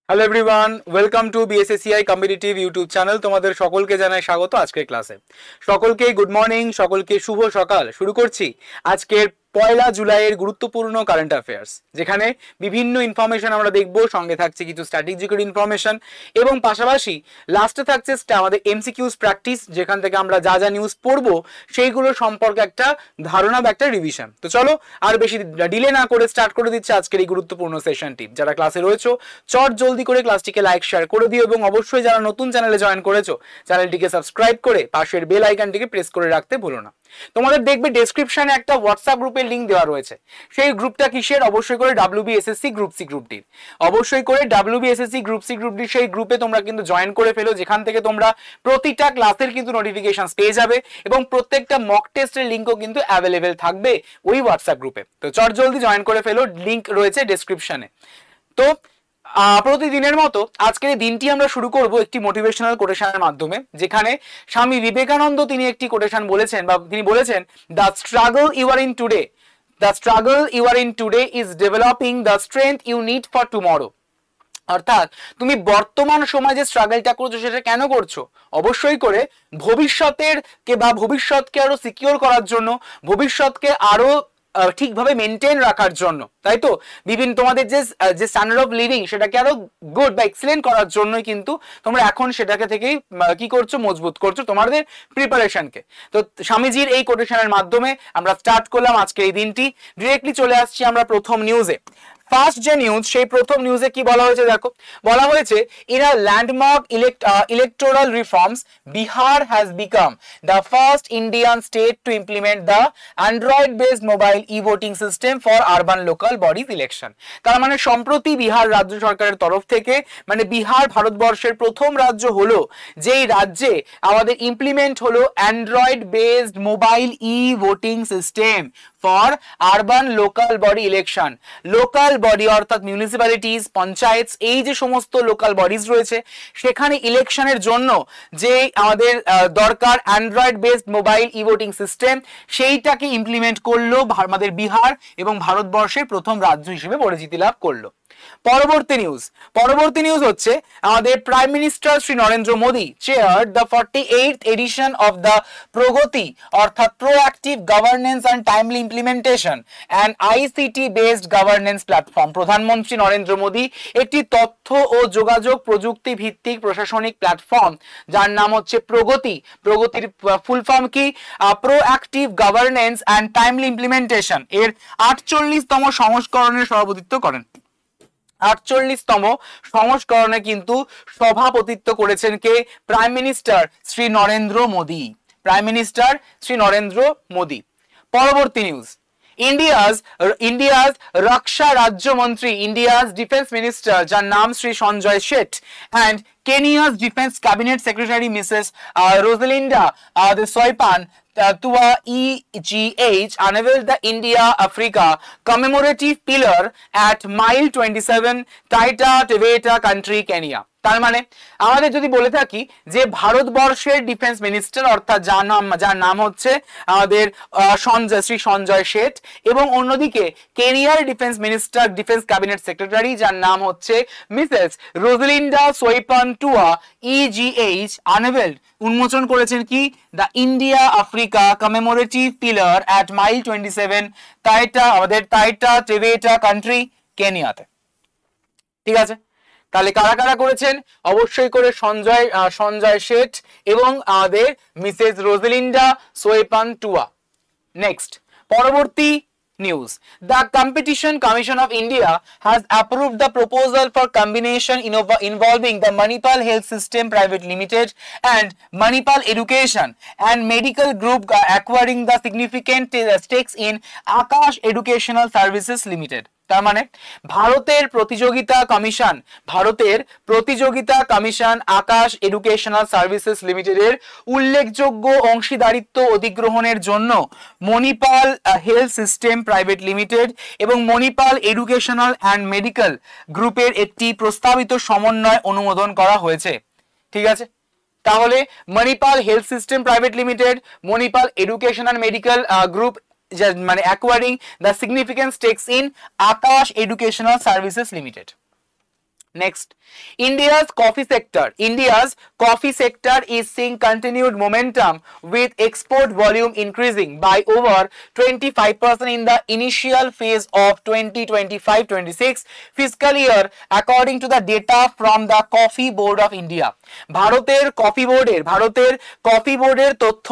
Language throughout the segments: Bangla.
Hello everyone, welcome to BSSCI competitive YouTube channel. তোমাদের সকলকে জানাই স্বাগত আজকের ক্লাসে। সকলকে গুড মর্নিং, সকলকে শুভ সকাল। শুরু করছি আজকের 1 জুলাইয়ের গুরুত্বপূর্ণ কারেন্ট অ্যাফেয়ার্স, যেখানে বিভিন্ন ইনফরমেশন আমরা দেখব, সঙ্গে থাকছে কিছু স্ট্র্যাটেজিক্যাল ইনফরমেশন এবং পাশাপাশি লাস্টে থাকছে আমাদের এমসিকিউজ প্র্যাকটিস, যেখান থেকে আমরা যা যা নিউজ পড়বো সেইগুলো সম্পর্কে একটা ধারণা বা একটা রিভিশন। তো চলো আর বেশি ডিলে না করে স্টার্ট করে দিচ্ছে আজকের এই গুরুত্বপূর্ণ সেশনটি। যারা ক্লাসে রয়েছে চট জলদি করে ক্লাসটিকে লাইক শেয়ার করে দিও এবং অবশ্যই যারা নতুন চ্যানেলে জয়েন করেছো চ্যানেলটিকে সাবস্ক্রাইব করে পাশের বেল আইকনটিকে প্রেস করে রাখতে ভুলো না। তোমাদের দেখবে ডেসক্রিপশনে একটা হোয়াটসঅ্যাপ গ্রুপের লিংক দেওয়া রয়েছে। সেই গ্রুপটা কিসের? অবশ্যই করে WBSSC গ্রুপ সি গ্রুপটির। অবশ্যই করে WBSSC গ্রুপ সি গ্রুপটির সেই গ্রুপে তোমরা কিন্তু জয়েন করে ফেলো, যেখান থেকে তোমরা প্রতিটা ক্লাসের কিন্তু নোটিফিকেশন পেয়ে যাবে এবং প্রত্যেকটা মক টেস্টের লিংকও কিন্তু অ্যাভেলেবেল থাকবে ওই হোয়াটসঅ্যাপ গ্রুপে। তো চট জলদি জয়েন করে ফেলো, লিংক রয়েছে ডেসক্রিপশনে। তো প্রতিদিনের মতো আজকের এই দিনটি আমরা শুরু করব একটি মোটিভেশনাল কোটেশনের মাধ্যমে, যেখানে স্বামী বিবেকানন্দ তিনি একটি কোটেশন বলেছেন, বা তিনি বলেছেন, the struggle you are in today, the struggle you are in today is developing the strength you need for tomorrow. অর্থাৎ তুমি বর্তমান সময়ে যে স্ট্রাগলটা করছো সেটা কেন করছো? অবশ্যই করে ভবিষ্যৎকে আরো সিকিউর করার জন্য, ভবিষ্যৎকে আরো ঠিকভাবে মেনটেন রাখার জন্য, তাই তো? বিভিন্ন তোমাদের যে স্ট্যান্ডার্ড অফ লিভিং সেটাকে আরো গুড বা এক্সিলেন্ট করার জন্যই কিন্তু তোমরা এখন সেটাকে থেকেই কি করছো, মজবুত করছো তোমাদের প্রিপারেশনকে। তো স্বামীজির এই কোটেশনের মাধ্যমে আমরা স্টার্ট করলাম আজকে এই দিনটি। ডিরেক্টলি চলে আসছি আমরা প্রথম নিউজে। ফার্স্ট যে নিউজ, সেই প্রথম নিউজে কি বলা হয়েছে দেখো। বলা হয়েছে, in a landmark electoral reforms Bihar has become the first Indian state to implement the Android based mobile E voting system for urban local bodies election. তার মানে সম্প্রতি বিহার রাজ্য সরকারের তরফ থেকে, মানে বিহার ভারতবর্ষের প্রথম রাজ্য হলো যেই রাজ্যে আমাদের ইমপ্লিমেন্ট হলো Android based mobile E voting system for urban local body election. Local body অর্থাৎ মিউনিসিপ্যালিটিজ, পঞ্চায়েত, এই যে সমস্ত লোকাল বডিজ রয়েছে সেখানে ইলেকশনের জন্য যে আমাদের দরকার Android based mobile E voting system, সেইটাকে ইমপ্লিমেন্ট করলো আমাদের বিহার এবং ভারতবর্ষের প্রথম রাজ্য হিসেবে পরিচিতি লাভ করলো। পরবর্তী নিউজ হচ্ছে, আমাদের prime minister Shri Narendra Modi chair the 48th edition of the প্রগতি অর্থাৎ proactive governance and timely implementation and ICT based governance platform. প্রধানমন্ত্রী নরেন্দ্র মোদী একটি তথ্য ও যোগাযোগ প্রযুক্তি ভিত্তিক প্রশাসনিক প্ল্যাটফর্ম যার নাম হচ্ছে প্রগতি। প্রগতির ফুল ফর্ম কি? Proactive governance and timely implementation এর 48তম সংস্করণের সভাপতিত্ব করেন। 48তম সংস্করণে কিন্তু সভাপতিত্ব করেছেন কে? Prime minister Shri Narendra Modi. Prime minister Shri Narendra Modi. পরবর্তী নিউজ, ইন্ডিয়াজ রক্ষা রাজ্যমন্ত্রী, ইন্ডিয়াজ ডিফেন্স মিনিস্টার যার নাম Shri Sanjay Seth, and Kenya's Defense Cabinet Secretary Mrs. Rosalinda de Soipan Tua EGH unveiled the India-Africa commemorative pillar at mile 27 Taita Taveta country, Kenya. তার মানে আমাদের যদি বলে থাকি যে ভারতবর্ষের ডিফেন্স মিনিস্টার অর্থাৎ যার নাম হচ্ছে আমাদের শ্রী সঞ্জয় শেঠ, এবং অন্যদিকে কেনিয়ার defence minister, defence cabinet secretary যার নাম হচ্ছে মিসেস রোজলিন্ডা সোইপান টুয়া EGH আনভেল্ড, উন্মোচন করেছেন কি? The India Africa commemorative pillar at mile 27 Taita Taveta county, কেনিয়াতে। ঠিক আছে, তাহলে কারা কারা করেছেন? অবশ্যই করে সঞ্জয় শেঠ এবং আমাদের মিসেস রোজলিন্ডা সোয়েপান টুয়া। নেক্সট, পরবর্তী news, the Competition Commission of India has approved the proposal for combination involving the Manipal Health System Private Limited and Manipal Education and Medical Group acquiring the significant stakes in Akash Educational Services Limited. তার মানে ভারতের প্রতিযোগিতা কমিশন আকাশ এডুকেশনাল সার্ভিসেস লিমিটেডের উল্লেখযোগ্য অংশীদারিত্ব অধিগ্রহণের জন্য Manipal health system private limited এবং মণিপাল এডুকেশনাল অ্যান্ড মেডিকেল গ্রুপের একটি প্রস্তাবিত সমন্বয় অনুমোদন করা হয়েছে। ঠিক আছে, তাহলে Manipal health system private limited, Manipal education and medical group মানে acquiring the significant stakes in Akash Educational Services Limited. Next, India's coffee sector is seeing continued momentum with export volume increasing by over 25% in the initial phase of 2025-26 fiscal year according to the data from the Coffee Board of India. ভারতের কফি বোর্ডের তথ্য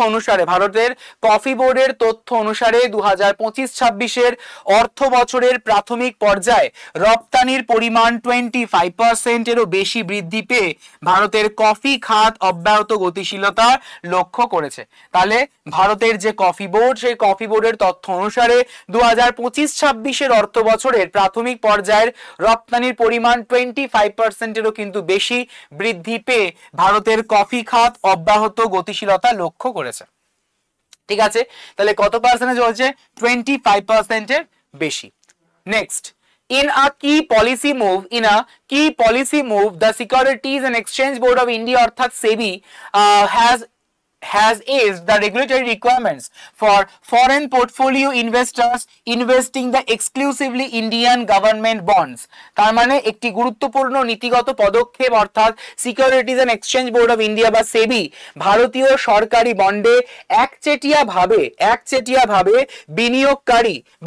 অনুসারে 2025-26 এর অর্থ বছরের প্রাথমিক পর্যায়ে রপ্তানির পরিমাণ 25% এরও বেশি বৃদ্ধি পেয়ে ভারতের কফি খাত অব্যাহত গতিশীলতা লক্ষ্য করেছে। তাহলে ভারতের যে কফি বোর্ড, সেই কফি বোর্ডের তথ্য অনুসারে 2025-26 এর অর্থ বছরের প্রাথমিক পর্যায়ের রপ্তানির পরিমাণ 25% এরও কিন্তু বেশি বৃদ্ধি পেয়ে ভারতের কফি খাত অব্যাহত গতিশীলতা লক্ষ্য করেছে। ঠিক আছে, তাহলে কত পার্সেন্টেজ হচ্ছে? 25% এর বেশি। Next, In a key policy move, the Securities and Exchange Board of India অর্থাৎ SEBI has eased the regulatory requirements for foreign portfolio investors investing the exclusively Indian government bonds. তার মানে একটি গুরুত্বপূর্ণ নীতিগত পদক্ষেপ অর্থাৎ securities and exchange board of India বা সেবি ভারতীয় সরকারি বন্ডে একচেটিয়াভাবে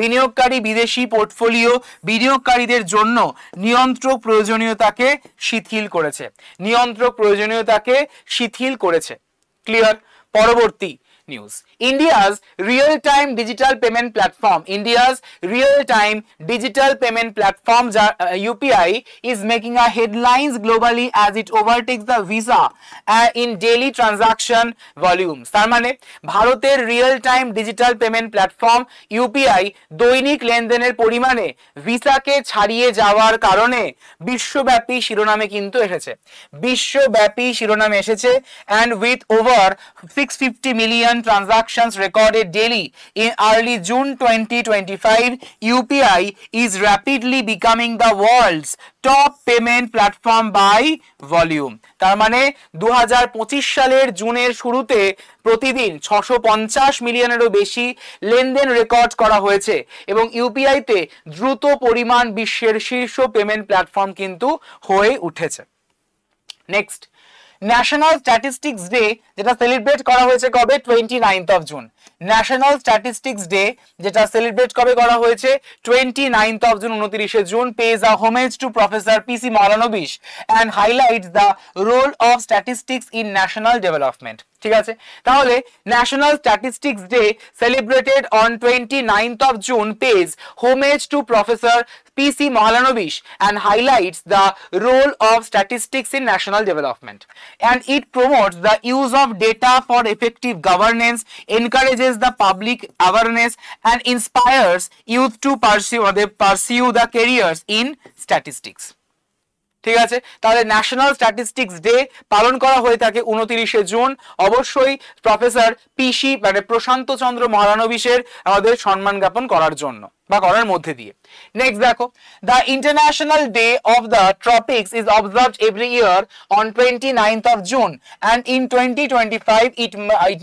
বিনিয়োগকারী বিদেশি পোর্টফোলিও বিনিয়োগকারীদের জন্য নিয়ন্ত্রক প্রয়োজনীয়তাকে শিথিল করেছে। ক্লিয়ার? পরবর্তী news, India's real-time digital payment platform UPI is making a headlines globally as it overtakes the Visa in daily transaction volumes. তার মানে ভারতের real time digital payment platform UPI দৈনিক লেনদেনের পরিমাণে ভিসাকে ছাড়িয়ে যাওয়ার কারণে বিশ্বব্যাপী শিরোনামে এসেছে and with over 650 million transactions recorded daily in early June 2025, UPI is rapidly becoming the world's top payment platform by volume. তার মানে 2025 সালের জুনের শুরুতে প্রতিদিন 650 মিলিয়নেরও বেশি লেনদেন রেকর্ড করা হয়েছে এবং ইউপিআই তে দ্রুত পরিমাণ বিশ্বের শীর্ষ পেমেন্ট প্ল্যাটফর্ম কিন্তু হয়ে উঠেছে। নেক্সট, ন্যাশনাল স্ট্যাটিস্টিক্স ডে যেটা সেলিব্রেট করা হয়েছে কবে? 29th of June। National statistics day যেটা সেলিব্রেট কবে করা হয়েছে? 29th of June, 29শে জুন, pays a homage to Professor P.C. Mahalanobish and highlights the role of statistics in national development. ঠিক আছে, তাহলে national statistics day celebrated on 29th of June pays homage to Professor P.C. Mahalanobish and highlights the role of statistics in national development, and it promotes the use of data for effective governance, encourages the public awareness and inspires youth to pursue the careers in statistics. ঠিক আছে, তাহলে ন্যাশনাল স্ট্যাটিস্টিক্স ডে পালন করা হয়ে থাকে 29শে জুন, অবশ্যই প্রফেসর পিসি মানে প্রশান্ত চন্দ্র মহালানোবিশের আমাদের সম্মান জ্ঞাপন করার জন্য বা করার মধ্যে দিয়ে। নেক্সট দেখো, the international day of the ট্রপিক্স is observed every year on 29th of June and in 2025 it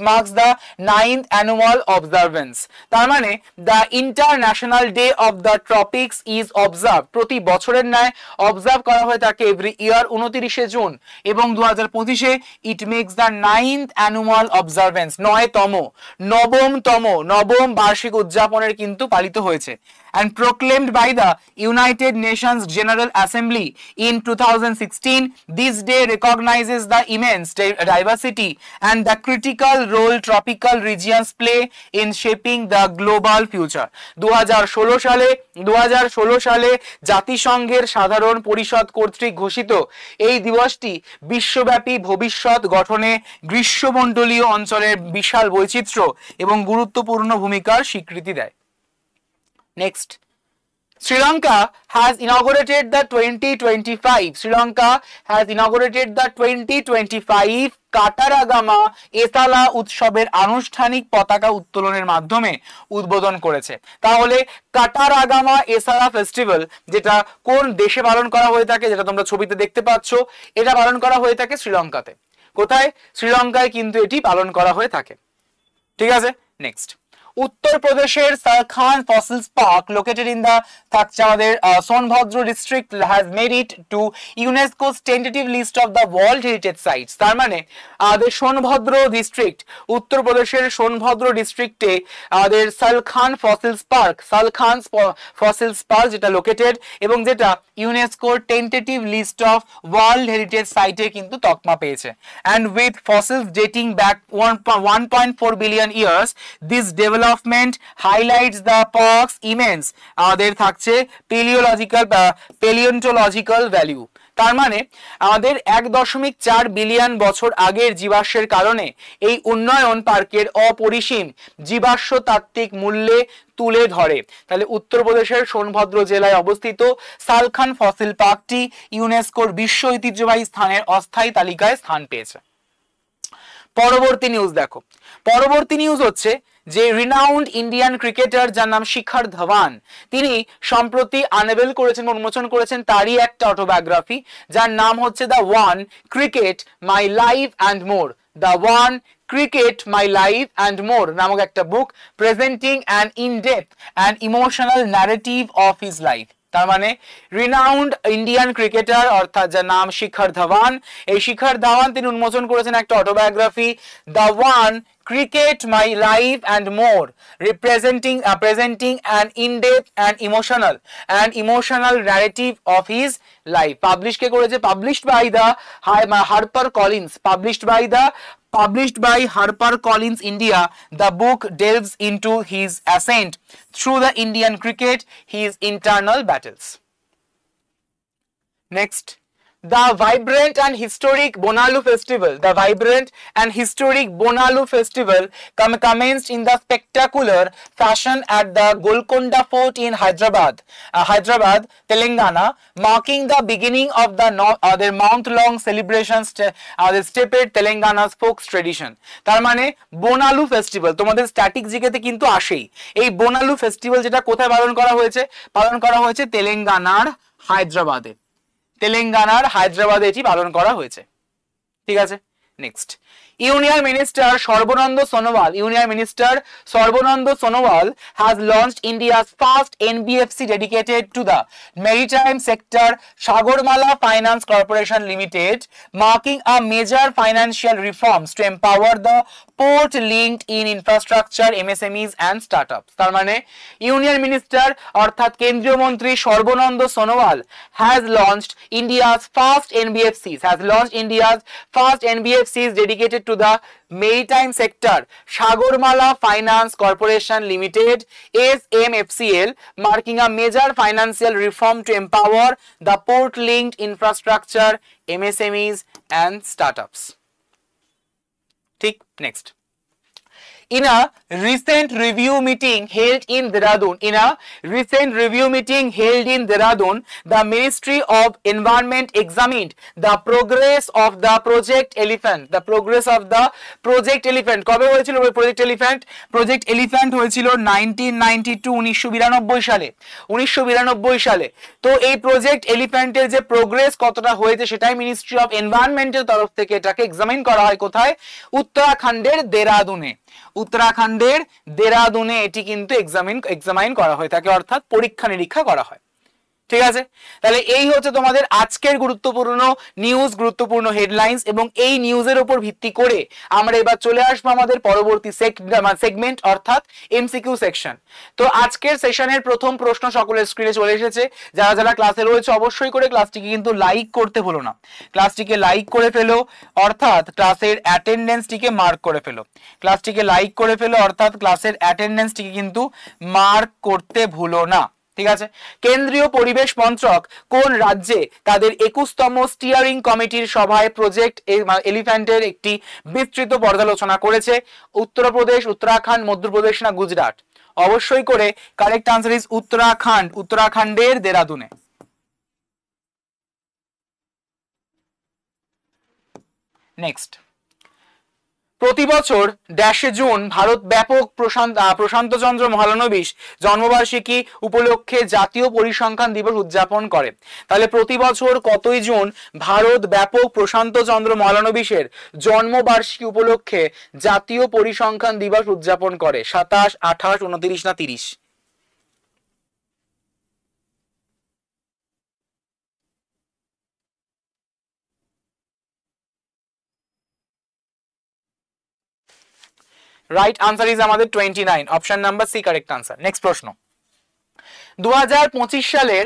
marks the 9th annual observance. তার মানে the international day of the ট্রপিক্স is observe, প্রতি বছরের ন্যায় অবজার্ভ করা হয়ে থাকে এভরি ইয়ার 29শে জুন এবং 2025-এ it makes the 9th annual observance, নবম বার্ষিক উদযাপনের কিন্তু পালিত হয়েছে। And proclaimed by the United Nations General Assembly in 2016, this day recognizes the immense diversity and the critical role tropical regions play in shaping the global future. 2016 সালে জাতিসংঘের সাধারণ পরিষদ কর্তৃক ঘোষিত এই দিবসটি বিশ্বব্যাপী ভবিষ্যৎ গঠনে গ্রীষ্মমণ্ডলীয় অঞ্চলের বিশাল বৈচিত্র্য এবং গুরুত্বপূর্ণ ভূমিকার স্বীকৃতি দেয়। Next, Sri Lanka has inaugurated the 2025 কাটারাগামা এসালা উৎসবের আনুষ্ঠানিক পতাকা উত্তোলনের মাধ্যমে উদ্বোধন করেছে। তাহলে কাটারাগামা এসালা ফেস্টিভ্যাল যেটা কোন দেশে পালন করা হয়ে থাকে, যেটা তোমরা ছবিতে দেখতে পাচ্ছ, এটা পালন করা হয়ে থাকে শ্রীলঙ্কাতে। কোথায়? শ্রীলঙ্কায় কিন্তু এটি পালন করা হয়ে থাকে। ঠিক আছে, নেক্সট, উত্তর প্রদেশের Salkhan fossils park located in the থাকছে আমাদের Sonbhadra district has made it to UNESCO's tentative list of the world heritage sites. তার মানে আমাদের সোনভদ্র ডিস্ট্রিক্ট, উত্তরপ্রদেশের সোনভদ্র ডিস্ট্রিক্টে আমাদের সালখান ফসিলস পার্ক যেটা লোকেটেড এবং যেটা ইউনেস্কোর tentative list of world heritage সাইটে কিন্তু তকমা পেয়েছে। And with fossils dating back 1.4 billion years, this development highlights the park's immense আমাদের থাকছে পেলিওন্টোলজিক্যাল ভ্যালু। তার মানে আমাদের 1.4 বিলিয়ন বছর আগের জীবাশ্মের কারণে এই উন্নয়ন পার্কের অপরিসীম জীবাশ্ম তাত্ত্বিক মূল্যে তুলে ধরে। তাহলে উত্তরপ্রদেশের সোনভদ্র জেলায় অবস্থিত সালখান ফসিল পার্কটি ইউনেস্কোর বিশ্ব ঐতিহ্যবাহী স্থানের অস্থায়ী তালিকায় স্থান পেয়েছে। পরবর্তী নিউজ দেখো, পরবর্তী নিউজ হচ্ছে যে রিনাউন্ড ইন্ডিয়ান ক্রিকেটার যার নাম শিখর ধাওয়ান, তিনি সম্প্রতি আনভেল করেছেন, উন্মোচন করেছেন তারই একটা অটোবায়োগ্রাফি যার নাম হচ্ছে the one cricket my life and more. The one cricket my life and more নামক একটা book presenting an in depth and emotional narrative of his life. তার মানে রিনাউন্ড ইন্ডিয়ান ক্রিকেটার অর্থাৎ যার নাম শিখর ধাওয়ান, এই শিখর ধাওয়ান তিনি উন্মোচন করেছেন একটা autobiography the one Cricket My Life and More, presenting an in-depth and emotional narrative of his life. Published কে করেছে? Published by HarperCollins India. The book delves into his ascent through the Indian cricket, his internal battles. Next, the vibrant and historic Bonalu Festival commenced in the spectacular fashion at the Golconda Fort in Hyderabad, Telangana, marking the beginning of the month-long celebrations stepped Telangana's folk tradition. তার মানে বোনালু ফেস্টিভ্যাল তোমাদের স্ট্যাটিক জিকেতে কিন্তু আসেই। এই বোনালু ফেস্টিভ্যাল যেটা কোথায় পালন করা হয়েছে? পালন করা হয়েছে তেলেঙ্গানার হায়দ্রাবাদে এটি পালন করা হয়েছে। ঠিক আছে, next, Union Minister Sarbananda Sonowal has launched India's first NBFC dedicated to the maritime sector, Sagarmala Finance Corporation Limited, marking a major financial reforms to empower the port linked in infrastructure, MSMEs and startups. তার মানে ইউনিয়ন মিনিস্টার অর্থাৎ কেন্দ্রীয় মন্ত্রী Sarbananda Sonowal has launched India's first NBFCs dedicated to the maritime sector, Sagarmala Finance Corporation Limited, SMFCL, marking a major financial reform to empower the port-linked infrastructure, MSMEs and startups. Next. In a recent review meeting held in Dehradun, the Ministry of Environment examined the progress of the Project Elephant. কবে হয়েছিল Project Elephant? Project Elephant হয়েছিল 1992 সালে। তো এই Project Elephant এর যে প্রোগ্রেস কতটা হয়েছে সেটাই মিনিস্ট্রি অফ এনভায়রনমেন্টের তরফ থেকে এটাকে এক্সামিন করা হয়। কোথায়? উত্তরাখণ্ডের দেরাদুনে এটি কিন্তু এক্সামাইন করা হয় থাকে, অর্থাৎ পরীক্ষা নিরীক্ষা করা হয়। ঠিক আছে, তাহলে এই হচ্ছে তোমাদের আজকের গুরুত্বপূর্ণ নিউজ, গুরুত্বপূর্ণ হেডলাইন্স, এবং এই নিউজের উপর ভিত্তি করে আমরা এবার চলে আসবো আমাদের পরবর্তী সেগমেন্ট অর্থাৎ এমসিকিউ সেকশন। তো আজকের সেশনের প্রথম প্রশ্ন সকলের স্ক্রিনে চলে এসেছে। যারা ক্লাসে রয়েছে অবশ্যই করে ক্লাসটিকে কিন্তু লাইক করতে ভুলো না। ক্লাসটিকে লাইক করে ফেলো, অর্থাৎ ক্লাসের অ্যাটেন্ডেন্সটিকে মার্ক করে ফেলো। ক্লাসের অ্যাটেন্ডেন্সটিকে কিন্তু মার্ক করতে ভুলো না। ঠিক আছে, কেন্দ্রীয় পরিবেশ মন্ত্রক কোন রাজ্যে তাদের 21তম স্টিয়ারিং কমিটির সভায় প্রজেক্ট এলিফ্যান্টের একটি বিস্তৃত পর্যালোচনা করেছে? উত্তরপ্রদেশ, উত্তরাখণ্ড, মধ্যপ্রদেশ না গুজরাট? অবশ্যই করে কারেক্ট আনসার ইজ উত্তরাখণ্ডের দেরাদুনে। নেক্সট, প্রতি বছর ড্যাশে জুন ভারত ব্যাপক প্রশান্তচন্দ্র মহালানবিশ জন্মবার্ষিকী উপলক্ষে জাতীয় পরিসংখ্যান দিবস উদযাপন করে। তাহলে প্রতি বছর কতই জুন ভারত ব্যাপক প্রশান্তচন্দ্র মহালানবিশের জন্মবার্ষিকী উপলক্ষে জাতীয় পরিসংখ্যান দিবস উদযাপন করে? 27, 28, 29 না 30? রাইট আনসার ইজ আমাদের 29, option number C correct answer. Next প্রশ্ন, 2025 সালের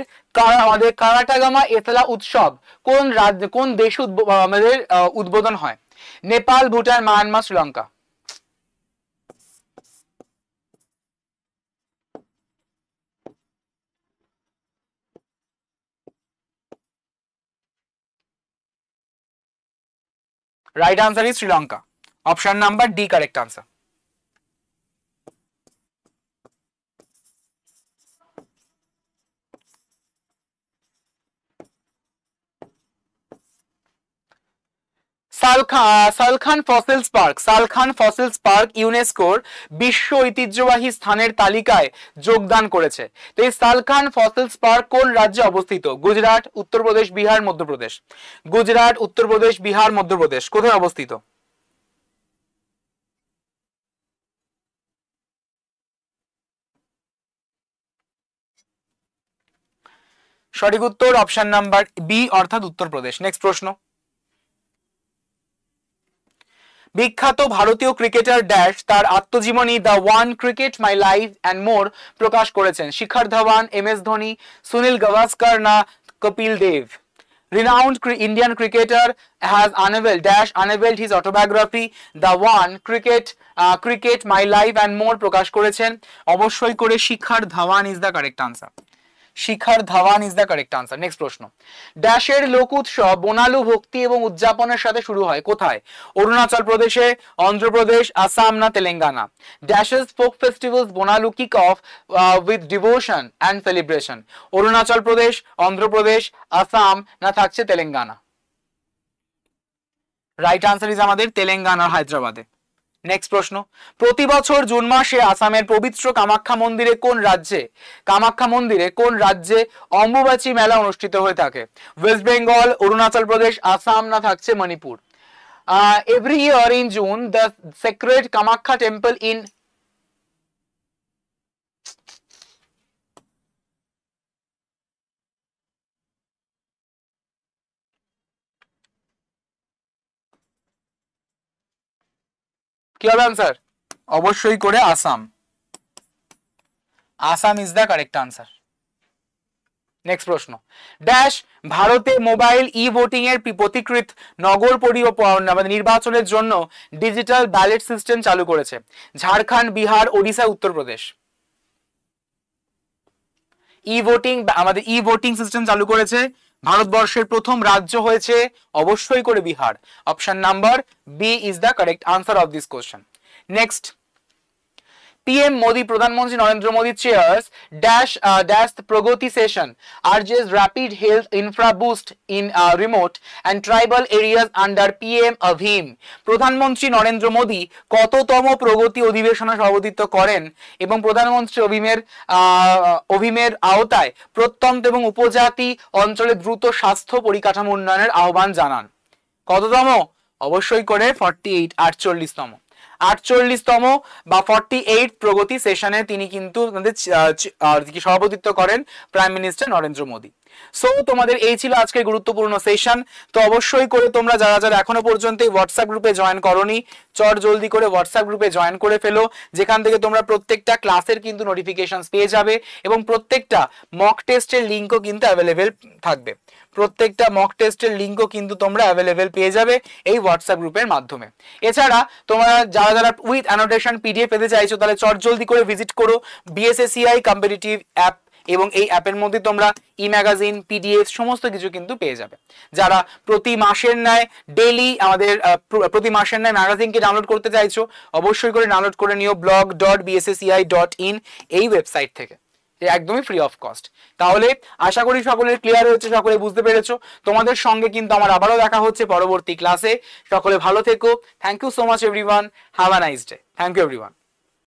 আমাদের কারাটাগামা এতলা উৎসব কোন রাজ্য কোন দেশে আমাদের উদ্বোধন হয়? Nepal, Bhutan, Myanmar, Sri Lanka? Right answer is Sri Lanka, option number D correct answer. Salkhan fossils park ইউনেস্কোর বিশ্ব ঐতিহ্যবাহী স্থানের তালিকায় যোগদান করেছে। তো এই সালখান ফসিলস পার্ক কোন রাজ্যে অবস্থিত? গুজরাট, উত্তরপ্রদেশ, বিহার, মধ্যপ্রদেশ? গুজরাট, উত্তরপ্রদেশ, বিহার, মধ্যপ্রদেশ, কোথায় অবস্থিত? সঠিক উত্তর অপশন নাম্বার বি অর্থাৎ উত্তরপ্রদেশ। নেক্সট প্রশ্ন, বিখ্যাত ভারতীয় ক্রিকেটার ড্যাশ তার আত্মজীবনী the one cricket my life and more প্রকাশ করেছেন? শিখর ধাওয়ান, এম এস ধোনি, সুনীল গাভাস্কর না কপিল দেব? Renowned Indian cricketer has unveiled his autobiography The One Cricket My Life and More প্রকাশ করেছেন? অবশ্যই করে Shikhar Dhawan is the correct answer. Shikhar Dhawan is the correct answer. Next প্রশ্ন, ড্যাশের লোক উৎসব বোনালু ভক্তি এবং উদযাপনের সাথে শুরু হয়? কোথায়? অরুণাচল প্রদেশে, অন্ধ্রপ্রদেশ, আসাম না Telangana? Dashes folk festivals Bonalu kick off with devotion and celebration? Arunachal Pradesh, Andhra Pradesh, Assam না থাকছে তেলেঙ্গানা? রাইট আনসার ইজ আমাদের তেলেঙ্গানার হায়দ্রাবাদে। নেক্সট প্রশ্ন, প্রতি বছর জুন মাসে আসামের পবিত্র কামাখ্যা মন্দিরে কোন রাজ্যে অম্বুবাচী মেলা অনুষ্ঠিত হয়ে থাকে? ওয়েস্ট বেঙ্গল, অরুণাচল প্রদেশ, আসাম না থাকছে Manipur? Every year in June the sacred Kamakhya temple in কি হবে আনসার? অবশ্যই করে Assam. Assam is the correct answer. Next প্রশ্ন, ড্যাশ ভারতে মোবাইল ই ভোটিং এর পথিকৃৎ নগর নির্বাচনের জন্য ডিজিটাল ব্যালট সিস্টেম চালু করেছে? ঝাড়খণ্ড, বিহার, ওড়িশা, উত্তরপ্রদেশ? আমাদের ই ভোটিং সিস্টেম চালু করেছে ভারতবর্ষের প্রথম রাজ্য হয়েছে অবশ্যই করে Bihar. Option number B is the correct answer of this question. Next, PM Modi, প্রধানমন্ত্রী Narendra Modi chairs dash the Pragati session urges rapid health infra boost in remote and tribal areas under PM Abhim। প্রধানমন্ত্রী নরেন্দ্র মোদী কততম প্রগতি অধিবেশনে সভাপতিত্ব করেন এবং প্রধানমন্ত্রী অভিমের আওতায় প্রত্যন্ত এবং উপজাতি অঞ্চলে দ্রুত স্বাস্থ্য পরিকাঠামো উন্নয়নের আহ্বান জানান? কততম? অবশ্যই করে 48, 48তম। 48তম বা 48 প্রগতি সেশনে তিনি কিন্তু সভাপতিত্ব করেন prime minister Narendra Modi. So তোমাদের এই ছিল আজকের গুরুত্বপূর্ণ সেশন। তো অবশ্যই করে তোমরা যারা এখনো পর্যন্ত এই হোয়াটসঅ্যাপ গ্রুপে জয়েন করোনি, চট জলদি করে হোয়াটসঅ্যাপ গ্রুপে জয়েন করে ফেলো, যেখান থেকে তোমরা প্রত্যেকটা ক্লাসের কিন্তু নোটিফিকেশন পেয়ে যাবে এবং প্রত্যেকটা মক টেস্টের লিঙ্কও কিন্তু অ্যাভেলেবেল থাকবে। প্রত্যেকটা মক টেস্টের লিঙ্কও কিন্তু তোমরা অ্যাভেলেবেল পেয়ে যাবে এই হোয়াটসঅ্যাপ গ্রুপের মাধ্যমে। এছাড়া তোমরা যারা উইথ অ্যানোটেশন পিডিএফ পেতে চাইছো তাহলে চট জলদি করে ভিজিট করো BSSCI কম্পিটিটিভ অ্যাপ, এবং এই অ্যাপের মধ্যে তোমরা ই ম্যাগাজিন, পিডিএফ সমস্ত কিছু কিন্তু পেয়ে যাবে। যারা প্রতি মাসের ন্যায় প্রতি মাসের ন্যায় ম্যাগাজিনকে ডাউনলোড করতে চাইছো অবশ্যই করে ডাউনলোড করে নিও blog.bssci.in এই ওয়েবসাইট থেকে। একদমই ফ্রি অফ কস্ট। তাহলে আশা করি সকলের ক্লিয়ার হয়েছে, সকলে বুঝতে পেরেছো। তোমাদের সঙ্গে কিন্তু আমার আবারও দেখা হচ্ছে পরবর্তী ক্লাসে। সকলে ভালো থেকো। Thank you so much everyone, have a nice day. Thank you everyone.